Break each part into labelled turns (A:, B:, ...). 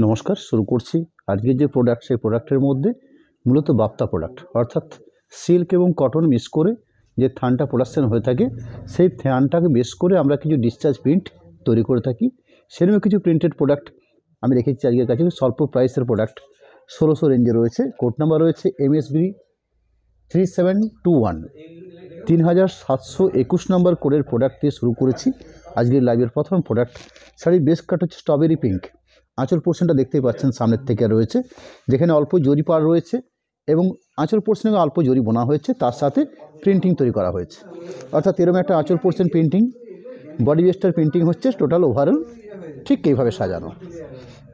A: নমস্কার, শুরু করছি। আজকের যে প্রোডাক্ট, সেই প্রোডাক্টের মধ্যে মূলত বাপ্তা প্রোডাক্ট, অর্থাৎ সিল্ক এবং কটন মিক্স করে যে থানটা প্রোডাকশন হয়ে থাকে, সেই থানটাকে বেস করে আমরা কিছু ডিসচার্জ প্রিন্ট তৈরি করে থাকি। সেরকম কিছু প্রিন্টেড প্রোডাক্ট আমি রেখেছি আজকের কাছে। স্বল্প প্রাইসের প্রোডাক্ট 1600 রেঞ্জে রয়েছে। কোড নাম্বার রয়েছে MSB 3721, 3721 নম্বর কোডের প্রোডাক্ট দিয়ে শুরু করেছি আজকের লাইভের প্রথম প্রোডাক্ট। শাড়ির বেস কাট হচ্ছে স্ট্রবেরি পিঙ্ক। আঁচল পোর্শনটা দেখতেই পাচ্ছেন সামনের থেকে রয়েছে, যেখানে অল্প জরি পাড় রয়েছে এবং আঁচল পোর্শনে অল্প জরি বোনা হয়েছে, তার সাথে প্রিন্টিং তৈরি করা হয়েছে। অর্থাৎ এরকম একটা আঁচল পোর্শন প্রিন্টিং, বডি বেস্টার প্রিন্টিং হচ্ছে টোটাল ওভারঅল ঠিক এইভাবে সাজানো।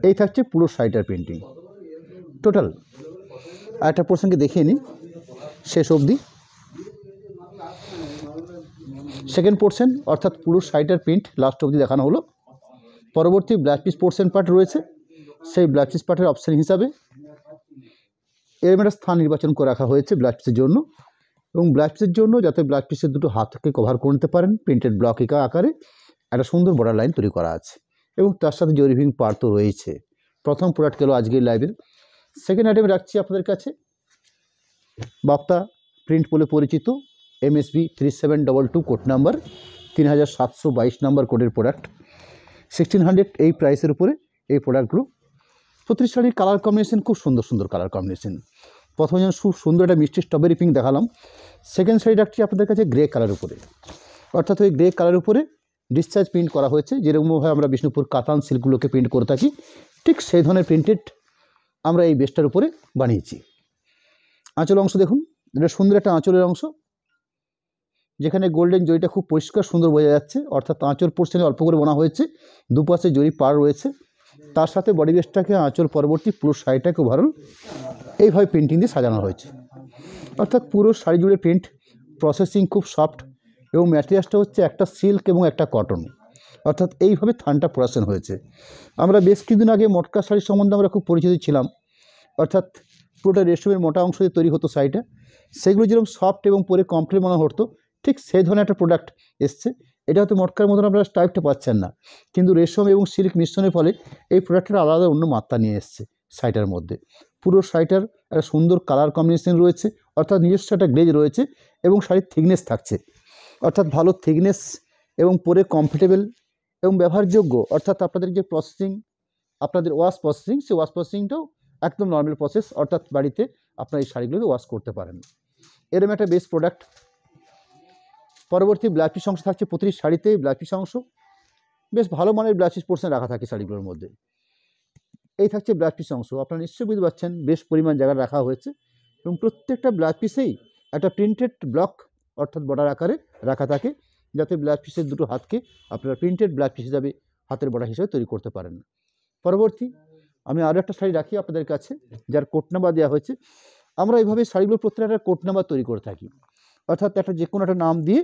A: এই থাকছে পুরো শাড়িটার প্রিন্টিং টোটাল। একটা পোর্শনকে দেখিয়ে নিই শেষ অবধি। সেকেন্ড পোর্শন অর্থাৎ পুরো শাড়িটার প্রিন্ট লাস্ট অবধি দেখানো হলো। পরবর্তী ব্লাউজ পিস পোর্শন পার্ট রয়েছে, সেই ব্লাউজ পিস পার্টের অপশান হিসাবে এরকম একটা স্থান নির্বাচন করে রাখা হয়েছে ব্লাউজ পিসের জন্য, এবং ব্লাউজ পিসের জন্য যাতে ব্লাউজ পিসের দুটো হাতকে কভার করে নিতে পারেন, প্রিন্টেড ব্লক আকারে একটা সুন্দর বর্ডার লাইন তৈরি করা আছে, এবং তার সাথে জরিভিং পার্ট তো রয়েছে। প্রথম প্রোডাক্ট গেল আজকের লাইভের। সেকেন্ড আইটেম রাখছি আপনাদের কাছে বাপ্তা প্রিন্ট বলে পরিচিত MSB 3722 কোড নাম্বার 3722 নম্বর কোডের প্রোডাক্ট 1600 এই প্রাইসের উপরে এই প্রোডাক্টগুলো। প্রতিটি শাড়ির কালার কম্বিনেশন খুব সুন্দর সুন্দর কালার কম্বিনেশন। প্রথমে যেন খুব সুন্দর একটা মিষ্টি স্ট্রবেরি পিঙ্ক দেখালাম। সেকেন্ড শাড়ি রাখছি আপনাদের কাছে গ্রে কালার উপরে, অর্থাৎ ওই গ্রে কালার উপরে ডিসচার্জ প্রিন্ট করা হয়েছে। যেরকমভাবে আমরা বিষ্ণুপুর কাতান সিল্কগুলোকে প্রিন্ট করে থাকি, ঠিক সেই ধরনের প্রিন্টেড আমরা এই বেস্টার উপরে বানিয়েছি। আঁচল অংশ দেখুন, এটা সুন্দর একটা আঁচলের অংশ, যেখানে গোল্ডেন জরিটা খুব পরিষ্কার সুন্দর বোঝা যাচ্ছে। অর্থাৎ আঁচল পোর্শনে অল্প করে বোনা হয়েছে, দুপাশে জরি পাড় রয়েছে, তার সাথে বডি বেসটাকে আঁচল পরবর্তী পুরো শাড়িটাকে ওভারঅল এইভাবে প্রিন্টিং দিয়ে সাজানো হয়েছে। অর্থাৎ পুরো শাড়ি জুড়ে প্রিন্ট প্রসেসিং খুব সফট, এবং ম্যাটেরিয়ালসটা হচ্ছে একটা সিল্ক এবং একটা কটন। অর্থাৎ এইভাবে থানটা প্রোডাকশন হয়েছে। আমরা বেশ কিছুদিন আগে মটকা শাড়ি সম্বন্ধে আমরা খুব পরিচিত ছিলাম, অর্থাৎ পুরোটা রেশমের মোটা অংশ দিয়ে তৈরি হতো শাড়িটা। সেগুলো যেরকম সফট এবং পরে কমপ্লিট মনে হতো, ঠিক সেই ধরনের একটা প্রোডাক্ট এসছে। এটা হয়তো মটকার মতন আপনারা টাইপটা পাচ্ছেন না, কিন্তু রেশম এবং সিল্ক মিশ্রণের ফলে এই প্রোডাক্টটা আলাদা অন্য মাত্রা নিয়ে এসছে শাড়িটার মধ্যে। পুরো শাড়িটার একটা সুন্দর কালার কম্বিনেশন রয়েছে, অর্থাৎ নিজস্ব একটা গ্লেজ রয়েছে, এবং শাড়ির থিকনেস থাকছে, অর্থাৎ ভালো থিকনেস এবং পরে কমফোর্টেবল এবং ব্যবহারযোগ্য। অর্থাৎ আপনাদের যে প্রসেসিং, আপনাদের ওয়াশ প্রসেসিং, সেই ওয়াশ প্রসেসিংটাও একদম নর্মাল প্রসেস, অর্থাৎ বাড়িতে আপনার এই শাড়িগুলোকে ওয়াশ করতে পারেন। এরকম একটা বেস্ট প্রোডাক্ট। পরবর্তী ব্লাউজ পিস অংশ থাকছে প্রতিটি শাড়িতেই ব্লাউজ পিস অংশ, বেশ ভালো মানের ব্লাউজ পিস পোর্শন রাখা থাকে শাড়িগুলোর মধ্যে। এই থাকছে ব্লাউজ পিস অংশ, আপনারা নিশ্চয়ই বুঝতে পারছেন বেশ পরিমাণ জায়গা রাখা হয়েছে, এবং প্রত্যেকটা ব্লাউজ পিসেই একটা প্রিন্টেড ব্লক অর্থাৎ বর্ডার আকারে রাখা থাকে, যাতে ব্লাউজ পিসের দুটো হাতকে আপনারা প্রিন্টেড ব্লাউজ পিস হিসাবে হাতের বর্ডার হিসেবে তৈরি করতে পারেন। পরবর্তী আমি আরও একটা শাড়ি রাখি আপনাদের কাছে, যার কোড নাম্বার দেওয়া হয়েছে। আমরা এইভাবে শাড়িগুলো প্রত্যেকটা কোড নাম্বার তৈরি করে থাকি, অর্থাৎ একটা যে কোনো একটা নাম দিয়ে,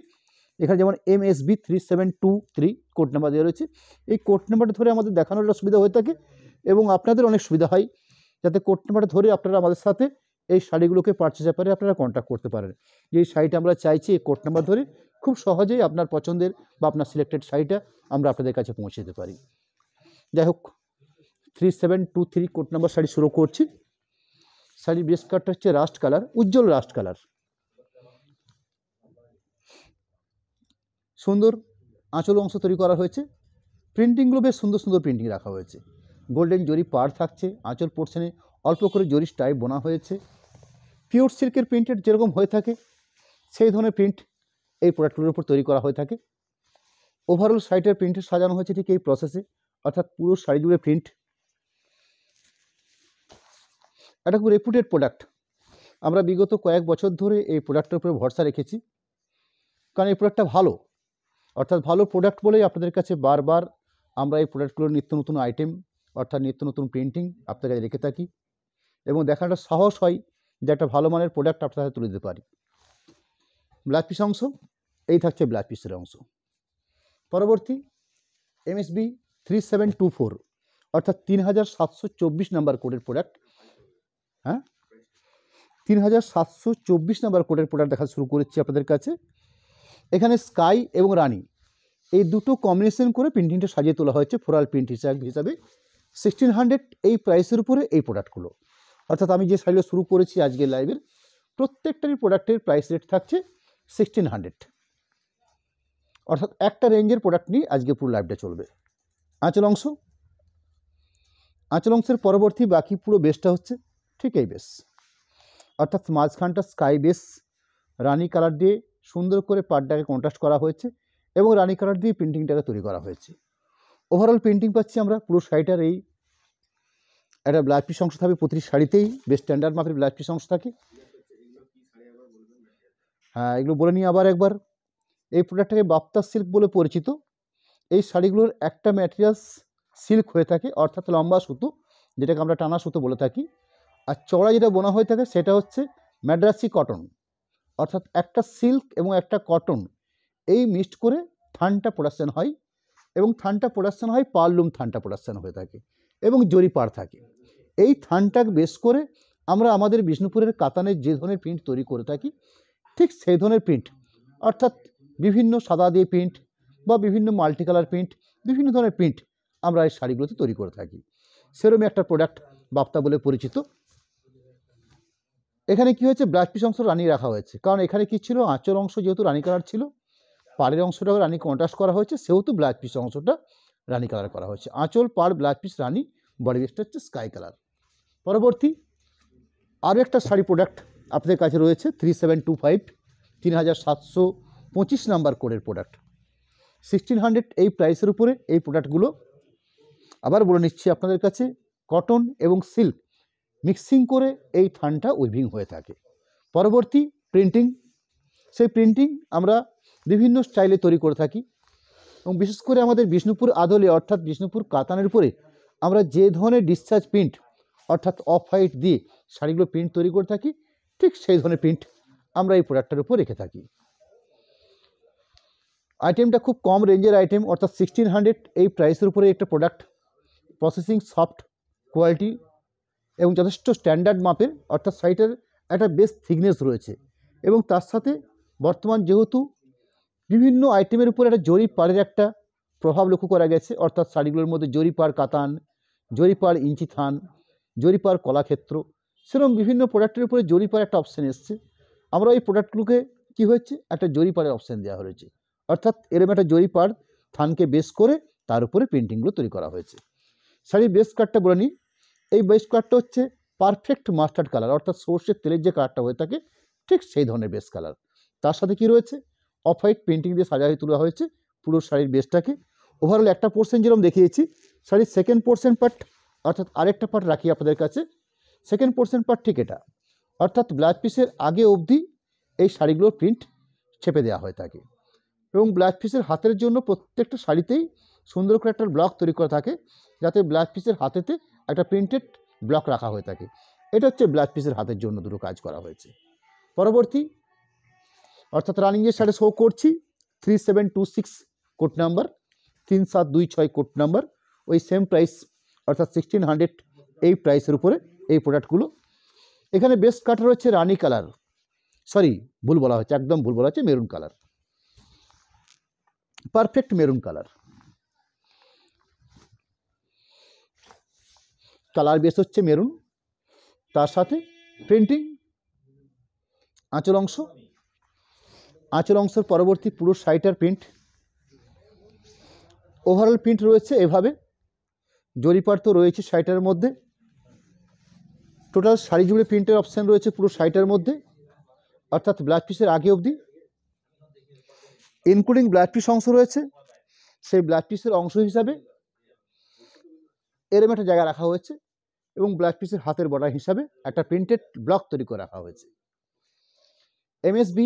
A: এখানে যেমন MSB 3723 কোড নাম্বার দেওয়া রয়েছে। এই কোড নাম্বারটা ধরে আমাদের দেখানোর একটা সুবিধা হয়ে থাকে, এবং আপনাদের অনেক সুবিধা হয়, যাতে কোড নাম্বারটা ধরে আপনারা আমাদের সাথে এই শাড়িগুলোকে পারচেজ ব্যাপারে আপনারা কন্ট্যাক্ট করতে পারেন। যে এই শাড়িটা আমরা চাইছি, এই কোড নাম্বার ধরে খুব সহজেই আপনার পছন্দের বা আপনার সিলেক্টেড শাড়িটা আমরা আপনাদের কাছে পৌঁছে দিতে পারি। যাই হোক, 3723 কোড নাম্বার শাড়ি শুরু করছি। শাড়ির বেস কালারটা হচ্ছে রাস্ট কালার, উজ্জ্বল রাস্ট কালার। সুন্দর আঁচল অংশ তৈরি করা হয়েছে, প্রিন্টিংগুলো বেশ সুন্দর সুন্দর প্রিন্টিং রাখা হয়েছে। গোল্ডেন জরি পাড় থাকছে, আঁচল পোর্শনে অল্প করে জরি স্টাইপ বোনা হয়েছে। পিওর সিল্কের প্রিন্টেড যেরকম হয়ে থাকে, সেই ধরনের প্রিন্ট এই প্রোডাক্টগুলোর উপর তৈরি করা হয়ে থাকে। ওভারঅল শাড়িটার প্রিন্টেড সাজানো হয়েছে ঠিক এই প্রসেসে, অর্থাৎ পুরো শাড়ি জুড়ে প্রিন্ট। এটা খুব রেপুটেড প্রোডাক্ট। আমরা বিগত কয়েক বছর ধরে এই প্রোডাক্টের উপরে ভরসা রেখেছি, কারণ এই প্রোডাক্টটা ভালো। অর্থাৎ ভালো প্রোডাক্ট বলেই আপনাদের কাছে বারবার আমরা এই প্রোডাক্টগুলোর নিত্য নতুন আইটেম, অর্থাৎ নিত্য নতুন প্রিন্টিং আপনাদের কাছে রেখে থাকি, এবং দেখাটা সাহস হয় যে একটা ভালো মানের প্রোডাক্ট আপনার হাতে তুলে দিতে পারি। ব্লাউজ পিস অংশ এই থাকছে ব্লাউজ পিসের অংশ। পরবর্তী MSB 3724 অর্থাৎ 3724 নাম্বার কোডের প্রোডাক্ট। হ্যাঁ, 3724 নাম্বার কোডের প্রোডাক্ট দেখা শুরু করেছি আপনাদের কাছে। এখানে স্কাই এবং রানী এই দুটো কম্বিনেশন করে প্রিন্টিংটা সাজিয়ে তোলা হয়েছে ফ্লোরাল প্রিন্ট হিসাবে। 1600 এই প্রাইসের উপরে এই প্রোডাক্টগুলো, অর্থাৎ আমি যে শাড়িগুলো শুরু করেছি আজকের লাইভের প্রত্যেকটারই প্রোডাক্টের প্রাইস রেট থাকছে 1600, অর্থাৎ একটা রেঞ্জের প্রোডাক্ট নিয়ে আজকে পুরো লাইভটা চলবে। আঁচল অংশের পরবর্তী বাকি পুরো বেসটা হচ্ছে ঠিক এই বেস, অর্থাৎ মাঝখানটা স্কাই বেস রানি কালার দিয়ে সুন্দর করে পাড়টাকে কন্ট্রাস্ট করা হয়েছে এবং রানি কালার দিয়ে প্রিন্টিংটাকে তৈরি করা হয়েছে। ওভারঅল প্রিন্টিং পাচ্ছি আমরা পুরো শাড়িটার এই একটা ব্লাউজ পিস অংশ থাকবে, প্রতিটি শাড়িতেই বেশ স্ট্যান্ডার্ড মাপের ব্লাউজ পিস অংশ থাকে। হ্যাঁ, এগুলো বলে নিই আবার একবার। এই প্রোডাক্টটাকে বাপ্তা সিল্ক বলে পরিচিত। এই শাড়িগুলোর একটা ম্যাটেরিয়ালস সিল্ক হয়ে থাকে, অর্থাৎ লম্বা সুতো, যেটাকে আমরা টানা সুতো বলে থাকি, আর চড়া যেটা বোনা হয়ে থাকে সেটা হচ্ছে ম্যাড্রাসি কটন, অর্থাৎ একটা সিল্ক এবং একটা কটন এই মিক্সড করে থানটা প্রোডাকশান হয়, এবং থানটা প্রোডাকশান হয় পারলুম থানটা প্রোডাকশান হয়ে থাকে এবং জরি পাড় থাকে। এই থানটাকে বেস করে আমরা আমাদের বিষ্ণুপুরের কাতানের যে ধরনের প্রিন্ট তৈরি করে থাকি ঠিক সেই ধরনের প্রিন্ট, অর্থাৎ বিভিন্ন সাদা দিয়ে প্রিন্ট বা বিভিন্ন মাল্টি কালার প্রিন্ট, বিভিন্ন ধরনের প্রিন্ট আমরা এই শাড়িগুলোতে তৈরি করে থাকি। সেরকমই একটা প্রোডাক্ট বাপ্তা বলে পরিচিত। এখানে কি হয়েছে, ব্লাউজ পিস অংশ রানি রাখা হয়েছে, কারণ এখানে কি ছিল, আঁচল অংশ যেহেতু রানি কালার ছিল, পাড়ের অংশটাও রানি কন্ট্রাস্ট করা হয়েছে, সেহেতু ব্লাউজ পিস অংশটা রানি কালার করা হয়েছে। আঁচল, পাড়, ব্লাউজ পিস রানি, বডি বেসটা হচ্ছে স্কাই কালার। পরবর্তী আরও একটা শাড়ি প্রোডাক্ট আপনাদের কাছে রয়েছে 3725, 3725 নাম্বার কোডের প্রোডাক্ট, 1600 এই প্রাইসের উপরে এই প্রোডাক্টগুলো। আবার বলে নিচ্ছি আপনাদের কাছে, কটন এবং সিল্ক মিক্সিং করে এই থানটা উইভিং হয়ে থাকে। পরবর্তী প্রিন্টিং, সেই প্রিন্টিং আমরা বিভিন্ন স্টাইলে তৈরি করে থাকি, এবং বিশেষ করে আমাদের বিষ্ণুপুর আদলে অর্থাৎ বিষ্ণুপুর কাতানের উপরে আমরা যে ধরনের ডিসচার্জ প্রিন্ট অর্থাৎ অফ হোয়াইট দিয়ে শাড়িগুলো প্রিন্ট তৈরি করে থাকি, ঠিক সেই ধরনের প্রিন্ট আমরা এই প্রোডাক্টটার উপর রেখে থাকি। আইটেমটা খুব কম রেঞ্জের আইটেম, অর্থাৎ 1600 এই প্রাইসের উপরে একটা প্রোডাক্ট, প্রসেসিং সফট কোয়ালিটি এবং যথেষ্ট স্ট্যান্ডার্ড মাপের, অর্থাৎ শাড়িটার একটা বেশ থিকনেস রয়েছে, এবং তার সাথে বর্তমান যেহেতু বিভিন্ন আইটেমের উপর একটা জরি পাড়ের একটা প্রভাব লক্ষ্য করা গেছে, অর্থাৎ শাড়িগুলোর মধ্যে জরি পাড় কাতান, জরি পাড় ইঞ্চি থান, জরি পাড় কলাক্ষেত্র, সেরকম বিভিন্ন প্রোডাক্টের উপরে জরি পাড় একটা অপশান এসছে। আমরা এই প্রোডাক্টগুলোকে কী হয়েছে, একটা জরি পাড়ের অপশান দেওয়া হয়েছে, অর্থাৎ এরকম একটা জরি পাড় থানকে বেস করে তার উপরে পেন্টিংগুলো তৈরি করা হয়েছে। শাড়ির বেস কালারটা বলে নিই, এই বেস কালারটা হচ্ছে পারফেক্ট মাস্টার্ড কালার, অর্থাৎ সর্ষের তেলের যে কালারটা হয়ে থাকে ঠিক সেই ধরনের বেস কালার। তার সাথে কি রয়েছে, অফ হোয়াইট পেন্টিং দিয়ে সাজাই তোলা হয়েছে পুরো শাড়ির বেসটাকে। ওভারঅল একটা পোর্শন যেরকম দেখিয়েছি, শাড়ির সেকেন্ড পোর্শন পার্ট, অর্থাৎ আরেকটা পার্ট রাখি আপনাদের কাছে। সেকেন্ড পোর্শন পার্ট ঠিক এটা, অর্থাৎ ব্লাউজ পিসের আগে অবধি এই শাড়িগুলোর প্রিন্ট ছেপে দেওয়া হয়ে থাকে, এবং ব্লাউজ পিসের হাতের জন্য প্রত্যেকটা শাড়িতেই সুন্দর করে একটা ব্লক তৈরি করা থাকে, যাতে ব্লাউজ পিসের হাতেতে একটা প্রিন্টেড ব্লক রাখা হয়ে থাকে। এটা হচ্ছে ব্লাউজ পিসের হাতের জন্য দুটো কাজ করা হয়েছে। পরবর্তী, অর্থাৎ রানিংয়ের শাড়ি শো করছি 3726 কোড নাম্বার, 3726 কোড নাম্বার, ওই সেম প্রাইস অর্থাৎ 1600 এই প্রাইসের উপরে এই প্রোডাক্টগুলো। এখানে বেস্ট কালার হচ্ছে রানি কালার, সরি ভুল বলা হচ্ছে, একদম ভুল বলা হচ্ছে, maroon colour, perfect maroon colour. Colour base হচ্ছে মেরুন, তার সাথে প্রিন্টিং আঁচল অংশের পরবর্তী পুরো শাড়িটার প্রিন্ট, ওভারঅল প্রিন্ট রয়েছে এভাবে। জরিপার তো রয়েছে শাড়িটার মধ্যে, টোটাল শাড়ি জুড়ে প্রিন্টের অপশান রয়েছে পুরো শাড়িটার মধ্যে, অর্থাৎ ব্লাউজ পিসের আগে অবধি, ইনক্লুডিং ব্লাউজ পিস অংশ রয়েছে। সেই ব্লাউজ পিসের অংশ হিসাবে এরম একটা জায়গা রাখা হয়েছে, এবং ব্লাউজ পিসের হাতের বর্ডার হিসাবে একটা প্রিন্টেড ব্লক তৈরি করে রাখা হয়েছে। MSB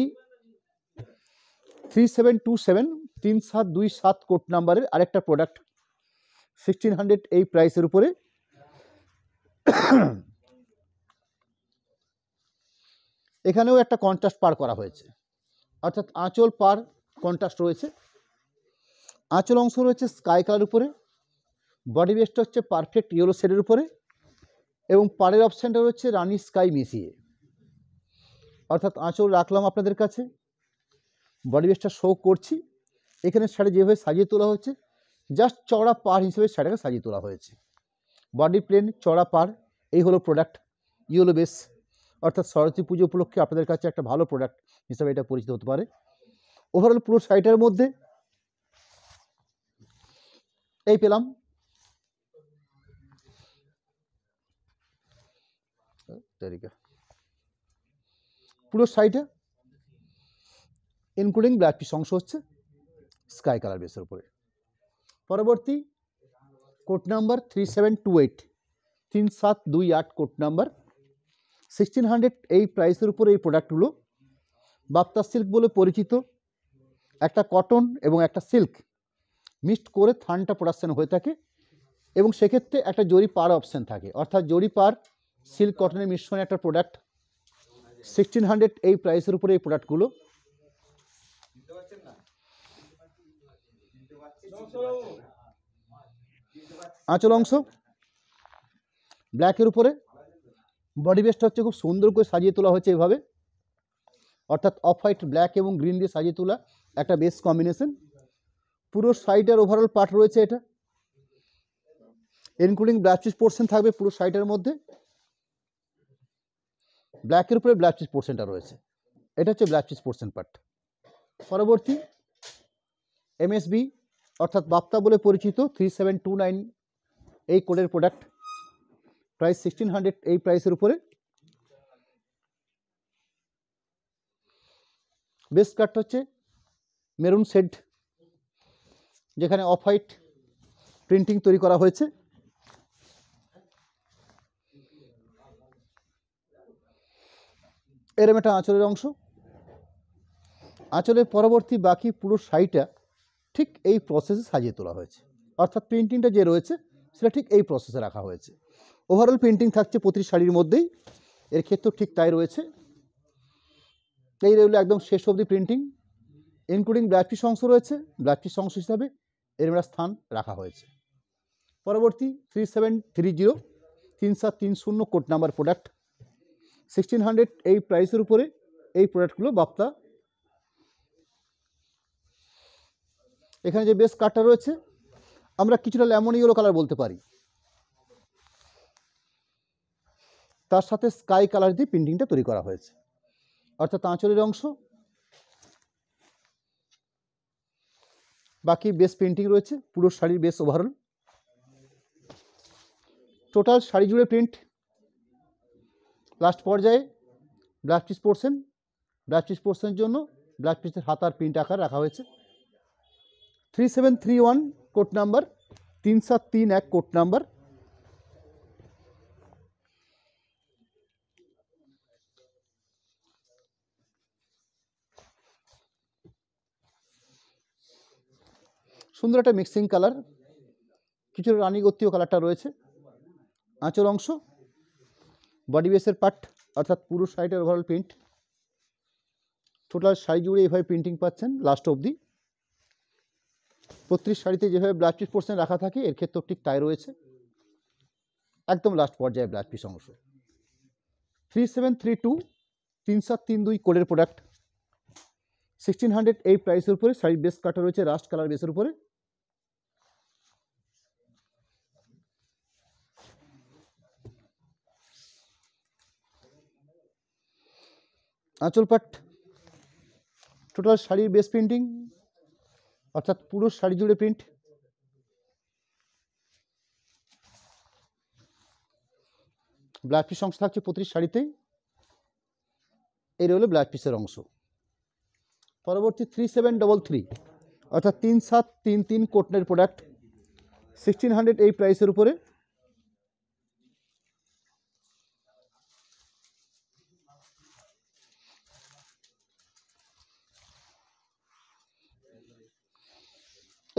A: 3727 3727 কোড নাম্বারের আরেকটা প্রোডাক্ট 1600 এই প্রাইসের উপরে। এখানেও একটা কন্ট্রাস্ট পার করা হয়েছে, অর্থাৎ আঁচল পার কন্ট্রাস্ট রয়েছে, আঁচল অংশ রয়েছে স্কাই কালার উপরে, বডি বেসটা হচ্ছে পারফেক্ট ইয়েলো শেডের উপরে, এবং পাড়ের অপশানটা রয়েছে রানি স্কাই মিশিয়ে, অর্থাৎ আঁচল রাখলাম আপনাদের কাছে, বডি বেসটা শো করছি। এখানে শাড়ি যেভাবে সাজিয়ে তোলা হয়েছে জাস্ট চওড়া পাড় হিসেবে শাড়িটাকে সাজিয়ে তোলা হয়েছে। বডি প্লেন, চড়া পার, এই হলো প্রোডাক্ট। ইয়েলো বেস, অর্থাৎ সরস্বতী পুজো উপলক্ষে আপনাদের কাছে একটা ভালো প্রোডাক্ট হিসাবে এটা পরিচিত হতে পারে। ওভারঅল পুরো শাড়িটার মধ্যে এই পেলাম পুরো শাড়িটা ইনক্লুডিং ব্ল্যাক পিস অংশ হচ্ছে স্কাই কালার বেসের উপরে। পরবর্তী কোড নাম্বার 3728, 3728 কোড নাম্বার, 1600 এই প্রাইসের উপরে এই প্রোডাক্টগুলো বাপ্তা সিল্ক বলে পরিচিত। একটা কটন এবং একটা সিল্ক মিক্সড করে থানটা প্রোডাকশন হয়ে থাকে এবং সেক্ষেত্রে একটা জরি পার অপশান থাকে, অর্থাৎ জরি পার সিল্ক কটনের মিশ্রণে একটা প্রোডাক্ট। 1600 এই প্রাইসের উপরে এই প্রোডাক্টগুলো। আঁচল অংশ ব্ল্যাকের উপরে, বডি বেসটা হচ্ছে খুব সুন্দর করে সাজিয়ে তোলা হয়েছে এভাবে, অর্থাৎ অফ হোয়াইট ব্ল্যাক এবং গ্রিন দিয়ে সাজিয়ে তোলা একটা বেস কম্বিনেশন। পুরো শাড়িটার ওভারঅল পার্ট রয়েছে এটা, ইনক্লুডিং ব্ল্যাক পিস পোর্শন থাকবে পুরো শাড়িটার মধ্যে। ব্ল্যাকের উপরে ব্ল্যাক পিস পোর্শনটা রয়েছে, এটা হচ্ছে ব্ল্যাক পিস পোর্শন পার্ট। পরবর্তী এমএসবি অর্থাৎ বাপ্তা বলে পরিচিত 3729 এই কোডের প্রোডাক্ট, প্রাইস 1600 এই প্রাইসের উপরে। বেস কাটটা হচ্ছে মেরুন শেড, যেখানে অফ হোয়াইট প্রিন্টিং তৈরি করা হয়েছে। এরম একটা আঁচলের অংশ। আঁচলের পরবর্তী বাকি পুরো শাড়িটা ঠিক এই প্রসেসে সাজিয়ে তোলা হয়েছে, অর্থাৎ প্রিন্টিংটা যে রয়েছে সেটা ঠিক এই প্রসেসে রাখা হয়েছে। ওভারঅল প্রিন্টিং থাকছে প্রতি শাড়ির মধ্যেই, এর ক্ষেত্রেও ঠিক তাই রয়েছে। এই রইল একদম শেষ অবধি প্রিন্টিং, ইনক্লুডিং ব্ল্যাক পিস অংশ রয়েছে, ব্ল্যাক পিস অংশ হিসাবে এর একটা স্থান রাখা হয়েছে। পরবর্তী 3730, 3730 কোড নাম্বার প্রোডাক্ট, 1600 এই প্রাইসের উপরে এই প্রোডাক্টগুলো বাপ্তা। এখানে যে বেস কাটটা রয়েছে আমরা কিছুটা লেমন ইয়েলো কালার বলতে পারি, তার সাথে স্কাই কালার দিয়ে প্রিন্টিংটা তৈরি করা হয়েছে, অর্থাৎ আঁচলের অংশ। বাকি বেস প্রিন্টিং রয়েছে পুরো শাড়ির বেস ওভারঅল। টোটাল শাড়ি জুড়ে প্রিন্ট। লাস্ট পর্যায়ে black piece portion, black piece পোর্শনের জন্য ব্ল্যাক পিসের হাতার প্রিন্ট আকার রাখা হয়েছে। 3731 কোড নাম্বার, 3731 কোড নাম্বার। সুন্দর একটা মিক্সিং কালার, কিছু রানী গোত্রীয় কালারটা রয়েছে। আঁচল অংশ, বডি বেসের পার্ট অর্থাৎ পুরো শাড়িটার ওভারঅল প্রিন্ট। টোটাল শাড়ি জুড়ে এইভাবে প্রিন্টিং পাচ্ছেন লাস্ট অবধি। প্রত্যেক শাড়িতে যেভাবে ব্ল্যাক পিস পোর্শন রাখা থাকে এর ক্ষেত্রেও ঠিক তাই রয়েছে, একদম লাস্ট পর্যায়ে ব্ল্যাক পিস অংশ। 3732, 3732 কোডের প্রোডাক্ট, 1600 এই প্রাইসের উপরে শাড়ির বেস কাটা রয়েছে রাস্ট কালার বেসের উপরে। আঁচল পাট, টোটাল শাড়ির বেস প্রিন্টিং অর্থাৎ পুরো শাড়ি জুড়ে প্রিন্ট। ব্ল্যাক পিস অংশ থাকছে প্রতি শাড়িতেই, এই রইল ব্ল্যাক পিসের অংশ। পরবর্তী 3733 অর্থাৎ 3733 কোটনের প্রোডাক্ট, 1600 এই প্রাইসের উপরে।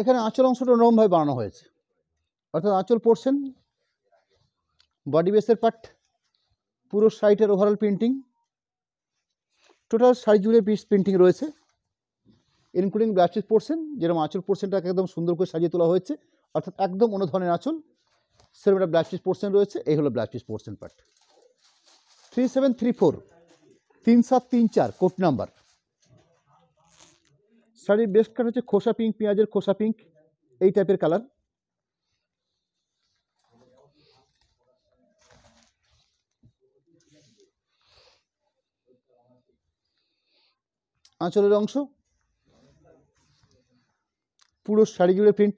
A: এখানে আঁচল অংশটা অন্যরকমভাবে বানানো হয়েছে, অর্থাৎ আঁচল পোর্শন, বডি বেসের পার্ট, পুরো শাড়িটার ওভারঅল প্রিন্টিং। টোটাল শাড়ি জুড়ে পিস প্রিন্টিং রয়েছে, ইনক্লুডিং ব্লাউজ পিস পোর্শন, যেরকম আঁচল পোর্শনটাকে একদম সুন্দর করে সাজিয়ে তোলা হয়েছে, অর্থাৎ একদম অন্য ধরনের আঁচল, সেরকম একটা ব্লাউজ পিস পোর্শন রয়েছে। এই হলো blouse piece portion part. 3734, 3734 coat number. শাড়ির বেস্ট কালার হচ্ছে খোসা পিঙ্ক, পেঁয়াজের খোসা পিঙ্ক, এই টাইপের কালার। আঁচলের অংশ, পুরো শাড়ি জুড়ে প্রিন্ট,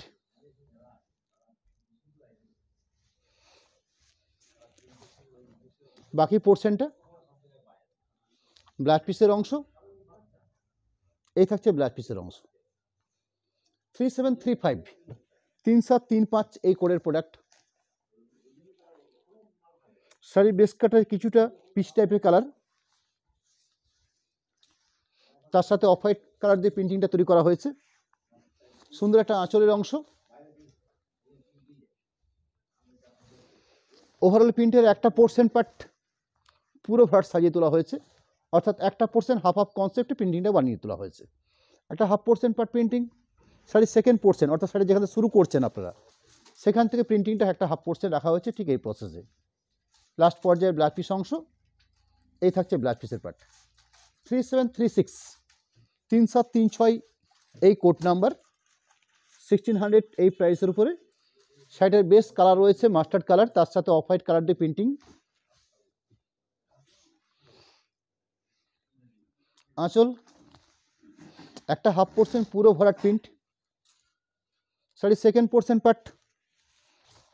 A: বাকি পোর্শনটা ব্লাউজ পিসের অংশ, এই থাকছে ব্লাউজ পিসের অংশ। 3735 3735 এই কোডের প্রোডাক্ট। শাড়ি বেস কাটার কিছুটা পিচ টাইপের কালার, তার সাথে অফ হোয়াইট কালার দিয়ে প্রিন্টিংটা তৈরি করা হয়েছে। সুন্দর একটা আঁচলের অংশ, ওভারঅল প্রিন্টের একটা পোর্শন পার্ট পুরো ভার্ট সাজিয়ে তোলা হয়েছে, অর্থাৎ একটা পোর্শন হাফ হাফ কনসেপ্টে প্রিন্টিংটা বানিয়ে তোলা হয়েছে। একটা হাফ পোর্শন পার্ট প্রিন্টিং, শাড়ির সেকেন্ড পোর্শন অর্থাৎ শাড়ি যেখানে শুরু করছেন আপনারা সেখান থেকে প্রিন্টিংটা একটা হাফ পোর্শন রাখা হয়েছে ঠিক এই প্রসেসে। লাস্ট পর্যায়ে ব্লাউজ পিস অংশ, এই থাকছে ব্লাউজ পিসের পার্ট। 3736 3736 এই কোড নাম্বার, 1600 এই প্রাইসের উপরে। শাড়িটার বেস কালার রয়েছে মাস্টার্ড কালার, তার সাথে অফ হোয়াইট কালার দিয়ে প্রিন্টিং। আঁচল একটা হাফ পোর্শন পুরো ভরাট প্রিন্ট, শাড়ির সেকেন্ড পোর্শন পার্ট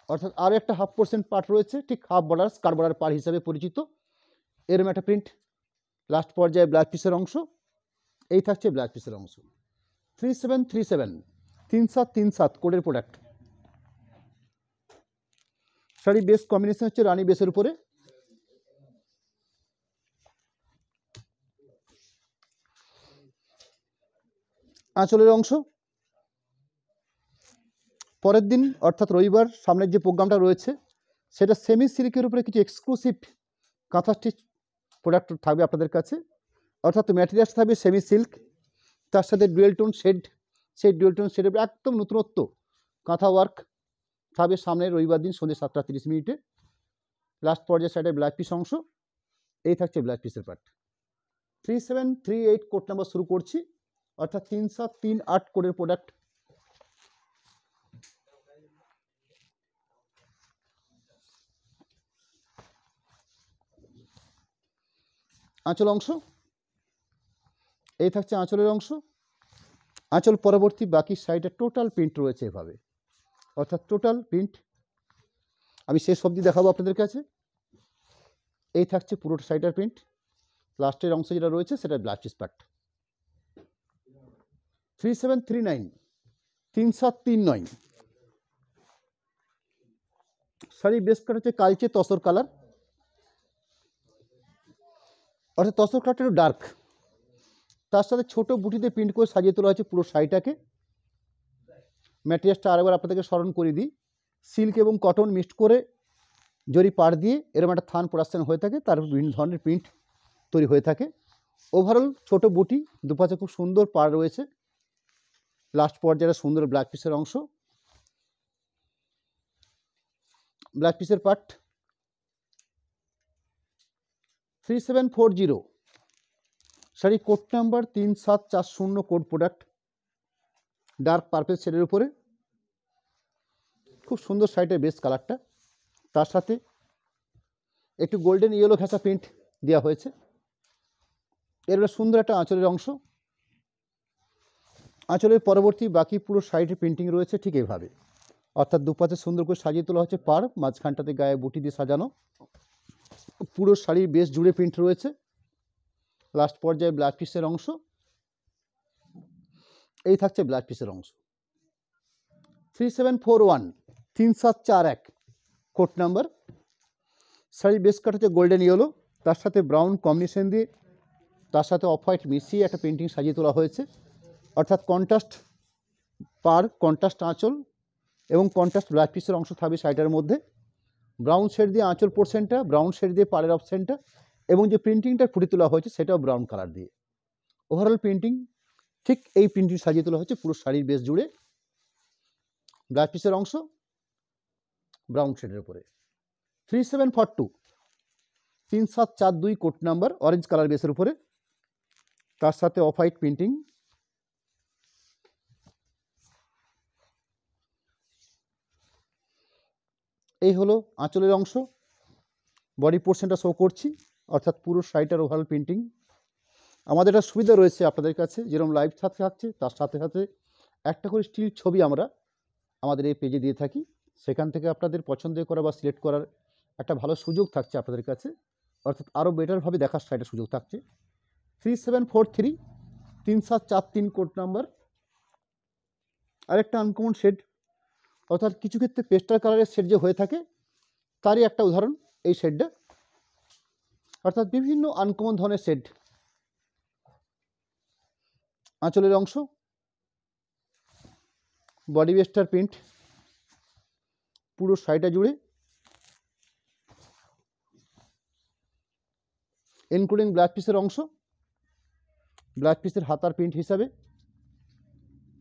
A: অর্থাৎ আরও একটা হাফ পোর্শন পার্ট রয়েছে ঠিক হাফ বর্ডার, স্কার্ট বর্ডার পার হিসাবে পরিচিত, এরম একটা প্রিন্ট। লাস্ট পর্যায়ে ব্লাউজ পিসের অংশ, এই থাকছে ব্লাউজ পিসের অংশ। 3737 3737 কোডের প্রোডাক্ট। শাড়ি বেস কম্বিনেশন হচ্ছে রানী বেসের উপরে, আঁচলের অংশ। পরের দিন অর্থাৎ রবিবার সামনের যে প্রোগ্রামটা রয়েছে সেটা সেমি সিল্কের উপরে কিছু এক্সক্লুসিভ কাঁথা স্টিচ প্রোডাক্ট থাকবে আপনাদের কাছে, অর্থাৎ ম্যাটেরিয়ালস থাকবে সেমি সিল্ক, তার সাথে ডুয়েল টোন শেড, সেই ডুয়েল টোন শেডের একদম নতুনত্ব কাঁথা ওয়ার্ক থাকবে সামনের রবিবার দিন সন্ধ্যে 7:30 লাস্ট পর্যায়ে সাইডে ব্লাউজ পিস অংশ, এই থাকছে ব্লাউজ পিসের পার্ট। 3738 কোড নাম্বার শুরু করছি, অর্থাৎ 3738 কোডের প্রোডাক্ট। আঁচল অংশ, এই থাকছে আঁচলের অংশ। আঁচল পরবর্তী বাকি সাইডে টোটাল প্রিন্ট রয়েছে এভাবে, অর্থাৎ টোটাল প্রিন্ট আমি শেষ অবধি দেখাবো আপনাদের কাছে। এই থাকছে পুরো সাইডের প্রিন্ট, লাস্টের অংশ যেটা রয়েছে সেটা blouse piece part. 3739 3739 sari base cut হচ্ছে কালচে তসর কালার, অর্থাৎ তসর কালারটা একটু ডার্ক, তার সাথে ছোটো বুটিতে প্রিন্ট করে সাজিয়ে তোলা হয়েছে পুরো শাড়িটাকে। ম্যাটেরিয়ালসটা আরেকবার আপনাদেরকে স্মরণ করে দিই, সিল্ক এবং কটন মিক্সড করে জরি পাড় দিয়ে এরকম একটা থান প্রোডাকশন হয়ে থাকে, তার বিভিন্ন ধরনের প্রিন্ট তৈরি হয়ে থাকে। ওভারঅল ছোটো বুটি, দুপাশে খুব সুন্দর পাড় রয়েছে। লাস্ট পর্যায়ে সুন্দর ব্লাউজ পিসের অংশ, ব্লাউজ পিসের part. 3740 sari code number 3740 code product, dark purple শেডের উপরে, খুব সুন্দর শাড়িটার বেস কালারটা, তার সাথে একটু গোল্ডেন ইয়েলো ঘেঁষা প্রিন্ট দেওয়া হয়েছে। এর সুন্দর একটা আঁচলের অংশ। আঁচলের পরবর্তী বাকি পুরো শাড়িটির প্রিন্টিং রয়েছে ঠিক এইভাবে, অর্থাৎ দুপাশে সুন্দর করে সাজিয়ে তোলা হচ্ছে পাড়, মাঝখানটাতে গায়ে বুটি দিয়ে সাজানো, পুরো শাড়ির বেস জুড়ে প্রিন্ট রয়েছে। লাস্ট পর্যায়ে ব্লাউজ পিসের অংশ, এই থাকছে ব্লাউজ পিসের অংশ। 3741 3741 কোড নাম্বার। শাড়ির বেস কাট হচ্ছে গোল্ডেন ইয়েলো, তার সাথে ব্রাউন কম্বিনেশন দিয়ে তার সাথে অফ হোয়াইট মিশিয়ে একটা পেন্টিং সাজিয়ে তোলা হয়েছে, অর্থাৎ কন্ট্রাস্ট পাড়, কন্ট্রাস্ট আঁচল এবং কন্ট্রাস্ট ব্লাউজ পিসের অংশ থাকবে শাড়িটার মধ্যে। ব্রাউন শেড দিয়ে আঁচল পোর্শনটা, ব্রাউন শেড দিয়ে পাড়ের অপশনটা, এবং যে প্রিন্টিংটা ফুটে তোলা হয়েছে সেটাও ব্রাউন কালার দিয়ে। ওভারঅল প্রিন্টিং ঠিক এই প্রিন্টিং সাজিয়ে তোলা হয়েছে পুরো শাড়ির বেস জুড়ে। ব্লাউজ পিসের অংশ ব্রাউন শেডের উপরে। 3742 3742 কোড নাম্বার, অরেঞ্জ কালার বেসের উপরে, তার সাথে অফ হোয়াইট প্রিন্টিং। এই হলো আঁচলের অংশ, বডি পোর্শনটা শো করছি, অর্থাৎ পুরো শাড়িটার ওভারঅল প্রিন্টিং। আমাদের একটা সুবিধা রয়েছে আপনাদের কাছে, যেরকম লাইভ থাকছে তার সাথে সাথে একটা করে স্টিল ছবি আমরা আমাদের এই পেজে দিয়ে থাকি। সেখান থেকে আপনাদের পছন্দ করা বা সিলেক্ট করার একটা ভালো সুযোগ থাকছে আপনাদের কাছে, অর্থাৎ আরও বেটারভাবে দেখার একটা সুযোগ থাকছে। 3743 3743 কোড নাম্বার। আরেকটা আনকমন শেড, অর্থাৎ কিছু ক্ষেত্রে পেস্টাল কালারের শেড যে হয়ে থাকে তারই একটা উদাহরণ এই শেডটা, অর্থাৎ বিভিন্ন আনকমন ধরনের শেড। আঁচলের অংশ বডি বেস্টার প্রিন্ট পুরো শাড়িটা জুড়ে, ইনক্লুডিং ব্লাউজ পিসের অংশ, ব্লাউজ পিসের হাতার প্রিন্ট হিসাবে।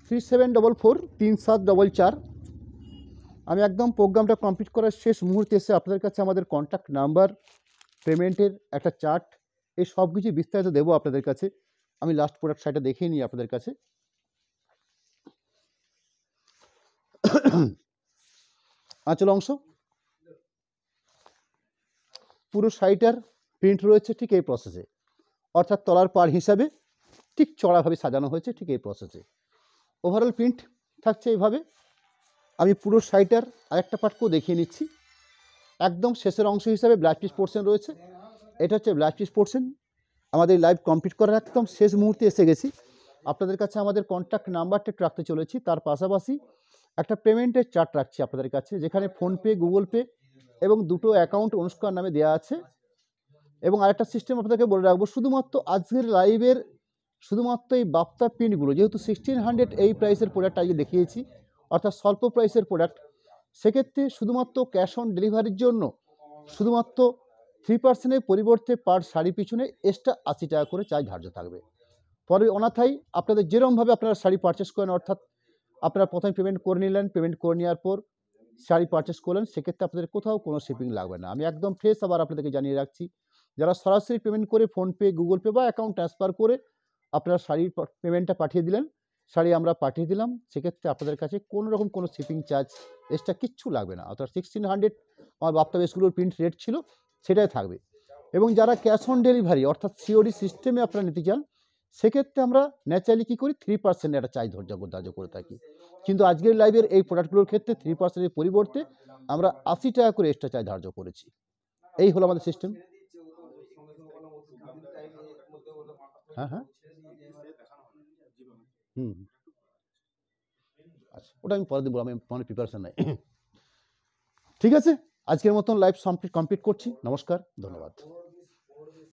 A: 3744 3744। আমি একদম প্রোগ্রামটা কমপ্লিট করার শেষ মুহূর্তে এসে আপনাদের কাছে আমাদের কন্ট্যাক্ট নাম্বার, পেমেন্টের একটা চার্ট, এই সব কিছু বিস্তারিত দেবো আপনাদের কাছে। আমি লাস্ট প্রোডাক্ট সাইটটা দেখিয়ে নিই আপনাদের কাছে। আঁচল অংশ পুরো শাড়িটার প্রিন্ট রয়েছে ঠিক এই প্রসেসে, অর্থাৎ তলার পাড় হিসাবে ঠিক চড়াভাবে সাজানো হয়েছে ঠিক এই প্রসেসে। ওভারঅল প্রিন্ট থাকছে এইভাবে। আমি পুরো শাড়িটার আরেকটা পার্টকেও দেখিয়ে নিচ্ছি। একদম শেষের অংশ হিসাবে ব্লাউজ পিস পোর্শন রয়েছে, এটা হচ্ছে ব্লাউজ পিস পোর্শন। আমাদের লাইভ কমপ্লিট করার একদম শেষ মুহূর্তে এসে গেছি। আপনাদের কাছে আমাদের কন্ট্যাক্ট নাম্বারটা একটু রাখতে চলেছি, তার পাশাপাশি একটা পেমেন্টের চার্ট রাখছি আপনাদের কাছে, যেখানে ফোনপে, গুগল পে এবং দুটো অ্যাকাউন্ট অনুষ্কার নামে দেওয়া আছে। এবং আরেকটা সিস্টেম আপনাদেরকে বলে রাখবো, শুধুমাত্র আজকের লাইভের শুধুমাত্র এই বাপ্তা প্রিন্টগুলো, যেহেতু 1600 এই প্রাইসের প্রোডাক্ট আজকে দেখিয়েছি, অর্থাৎ স্বল্প প্রাইসের প্রোডাক্ট, সেক্ষেত্রে শুধুমাত্র ক্যাশ অন ডেলিভারির জন্য শুধুমাত্র 3%-এর পরিবর্তে পার শাড়ি পিছনে এক্সট্রা 80 টাকা করে চার্জ ধার্য থাকবে। পরে অনাথায় আপনাদের যেরকমভাবে আপনারা শাড়ি পারচেস করেন, অর্থাৎ আপনারা প্রথমে পেমেন্ট করে নিলেন, পেমেন্ট করে নেওয়ার পর শাড়ি পারচেস করলেন, সেক্ষেত্রে আপনাদের কোথাও কোনো শিপিং লাগবে না। আমি একদম ফ্রেশ আবার আপনাদেরকে জানিয়ে রাখছি, যারা সরাসরি পেমেন্ট করে ফোনপে, গুগল পে বা অ্যাকাউন্ট ট্রান্সফার করে আপনারা শাড়ির পেমেন্টটা পাঠিয়ে দিলেন, শাড়ি আমরা পাঠিয়ে দিলাম, সেক্ষেত্রে আপনাদের কাছে কোনো রকম কোনো শিপিং চার্জ এক্সট্রা কিচ্ছু লাগবে না। অর্থাৎ 1600 আমার বাপ্তা বেসগুলোর প্রিন্ট রেট ছিল, সেটাই থাকবে। এবং যারা ক্যাশ অন ডেলিভারি অর্থাৎ সিওডি সিস্টেমে আপনারা নিতে চান, সেক্ষেত্রে আমরা ন্যাচারালি কী করি, 3% একটা চার্জ ধার্য করে থাকি। কিন্তু আজকের লাইভের এই প্রোডাক্টগুলোর ক্ষেত্রে 3%-এর পরিবর্তে আমরা 80 টাকা করে এক্সট্রা চার্জ ধার্য করেছি। এই হলো আমাদের সিস্টেম। হ্যাঁ হ্যাঁ হুম আচ্ছা, ওটা আমি পরে দেবো, আমি মানে প্রিপারেশন নাই। ঠিক আছে, আজকের মতন লাইভ কমপ্লিট করছি। নমস্কার, ধন্যবাদ।